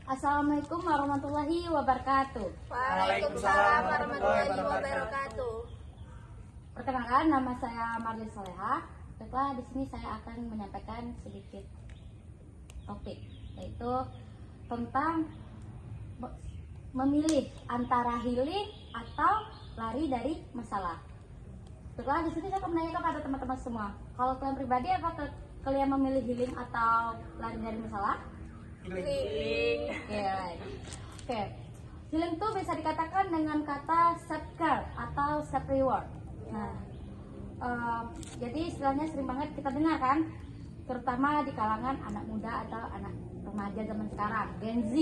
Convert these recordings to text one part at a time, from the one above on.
Assalamualaikum warahmatullahi wabarakatuh. Waalaikumsalam warahmatullahi wabarakatuh. Perkenalkan, nama saya Marlin Soleha. Baiklah, di sini saya akan menyampaikan sedikit topik, yaitu tentang memilih antara healing atau lari dari masalah. Baiklah, di sini saya akan menanyakan kepada teman-teman semua. Kalau kalian pribadi, apakah kalian memilih healing atau lari dari masalah? Healing. Oke. Healing itu bisa dikatakan dengan kata self care atau self reward. Nah, jadi istilahnya sering banget kita dengar kan, terutama di kalangan anak muda atau anak remaja zaman sekarang, Gen Z.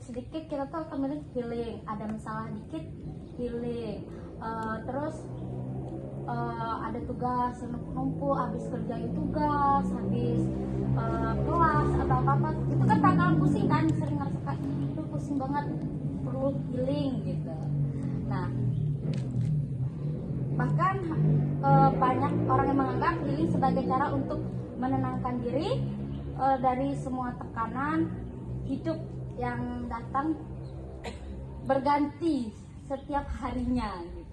Sedikit kita tuh akan milih healing. Ada masalah dikit, healing. Terus ada tugas yang numpuk, habis kerjain tugas, habis kelas atau apa itu kan bakalan pusing kan, sering ngerasa kayak itu pusing banget, perlu healing gitu. Nah, bahkan banyak orang yang menganggap healing sebagai cara untuk menenangkan diri dari semua tekanan hidup yang datang berganti setiap harinya gitu.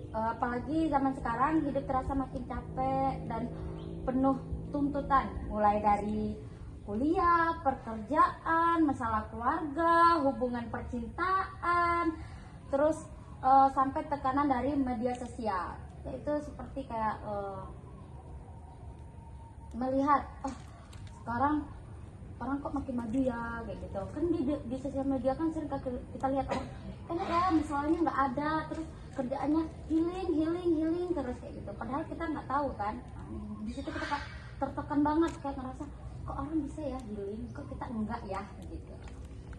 Apalagi zaman sekarang hidup terasa makin capek dan penuh tuntutan, mulai dari kuliah, pekerjaan, masalah keluarga, hubungan percintaan, terus sampai tekanan dari media sosial. Itu seperti kayak melihat sekarang orang kok makin maju ya, kayak gitu kan. Di sosial media kan sering kita lihat ya misalnya nggak ada, terus kerjaannya healing terus kayak gitu, padahal kita nggak tahu kan. Di situ kita tertekan banget, kayak ngerasa kok orang bisa ya healing, kok kita enggak ya gitu.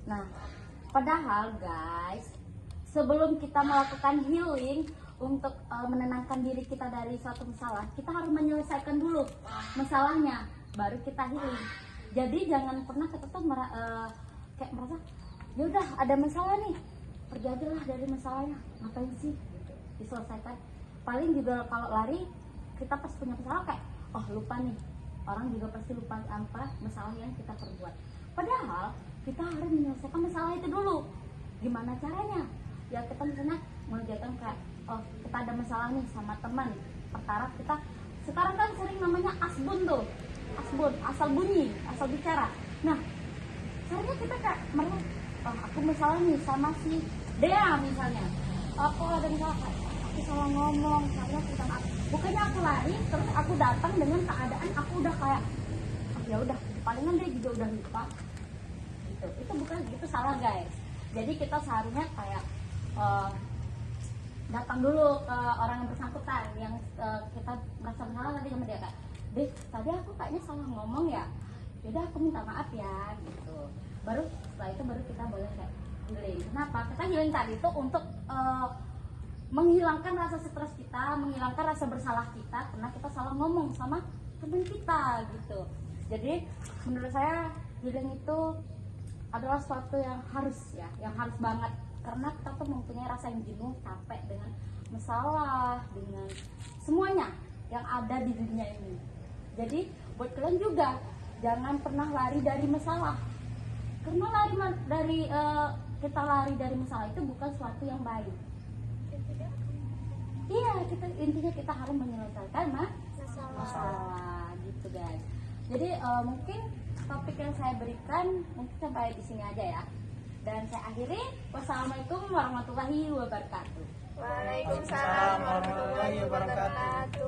Nah, padahal guys, sebelum kita melakukan healing untuk menenangkan diri kita dari suatu masalah, kita harus menyelesaikan dulu masalahnya, baru kita healing. Jadi jangan pernah kita tuh kayak merasa ya udah ada masalah nih, pergi aja lah dari masalahnya, ngapain sih gitu, diselesaikan. Paling juga kalau lari, kita pas punya masalah kayak lupa nih, orang juga pasti lupa apa masalah yang kita perbuat. Padahal kita harus menyelesaikan masalah itu dulu. Gimana caranya? Ya kita misalnya mengerjakan kayak kita ada masalah nih sama teman, perkara kita sekarang kan sering namanya asbun tuh, asbun, asal bunyi, asal bicara. Nah, caranya kita kayak merasa aku masalah nih sama si Dea misalnya, aku ada masalah, aku salah ngomong, saya minta maaf. Bukannya aku lari terus aku datang dengan keadaan aku udah kayak ya udah palingan dia juga udah lupa gitu. Itu bukan, itu salah guys. Jadi kita seharusnya kayak datang dulu ke orang yang bersangkutan yang kita merasa bersalah tadi sama dia, kayak deh tadi aku kayaknya salah ngomong ya, yaudah aku minta maaf ya gitu. Baru setelah itu baru kita boleh kayak healing. Kenapa? Kita healing tadi itu untuk menghilangkan rasa stres kita, menghilangkan rasa bersalah kita karena kita salah ngomong sama teman kita gitu. Jadi menurut saya healing itu adalah sesuatu yang harus ya, yang harus banget, karena kita tuh mempunyai rasa yang jenuh, capek dengan masalah, dengan semuanya yang ada di dunia ini. Jadi buat kalian juga jangan pernah lari dari masalah, karena kita lari dari masalah itu bukan sesuatu yang baik. Iya, intinya kita harus menyelesaikan masalah gitu guys. Jadi mungkin topik yang saya berikan mungkin sampai di sini aja ya. Dan saya akhiri, wassalamualaikum warahmatullahi wabarakatuh. Waalaikumsalam warahmatullahi wabarakatuh.